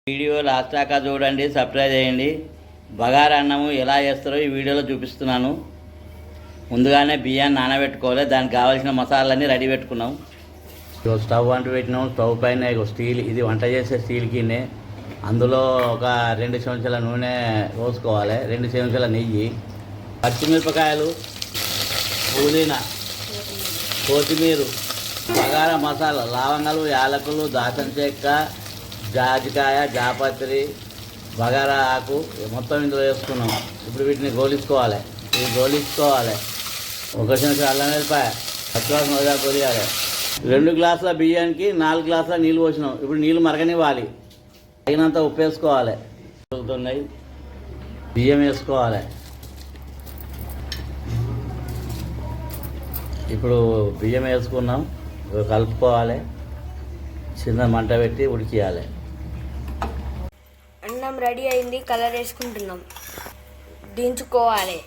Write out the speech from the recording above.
Video last దాకా చూడండి, subscribe చేయండి. బగారా అన్నము ఎలా చేస్తారో ఈ వీడియోలో చూపిస్తున్నాను. ముందుగానే బియ్యాన్ని నానబెట్టుకోవాలి. దానికి కావాల్సిన మసాలాలన్నీ రెడీ పెట్టుకున్నాం. స్టవ్ అంటూ పెట్టినాం. స్టవ్ పైన స్టీల్, ఇది వంట చేసే స్టీల్ గిన్నె. అందులో ఒక 2 చెంచాల నూనె పోసుకోవాలి, 2 చెంచాల నెయ్యి, పచ్చిమిరపకాయలు, పుదీనా, కొత్తిమీర, బగారా మసాలా, లవంగాలు, యాలకులు, దాల్చిన చెక్క, జాజికాయ, జాపత్రి, బగారా ఆకు మొత్తం ఇందులో వేసుకున్నాం. ఇప్పుడు వీటిని గోలించుకోవాలి. ఇవి గోలించుకోవాలి. 1 చెంచా అల్లం వెల్లిపాయ, పచ్చివాసన వదిలా కొలియాలి. 2 గ్లాసుల బియ్యానికి 4 గ్లాసుల నీళ్ళు పోసినాం. ఇప్పుడు నీళ్ళు మరగనివ్వాలి. తగినంత ఉప్పు వేసుకోవాలి. ఉడుకుతున్నాయి. బియ్యం వేసుకోవాలి. ఇప్పుడు బియ్యం వేసుకున్నాం, కలుపుకోవాలి. చిన్న మంట పెట్టి ఉడికియాలి. అన్నం రెడీ అయింది. కలర్ వేసుకుంటున్నాం. దించుకోవాలి.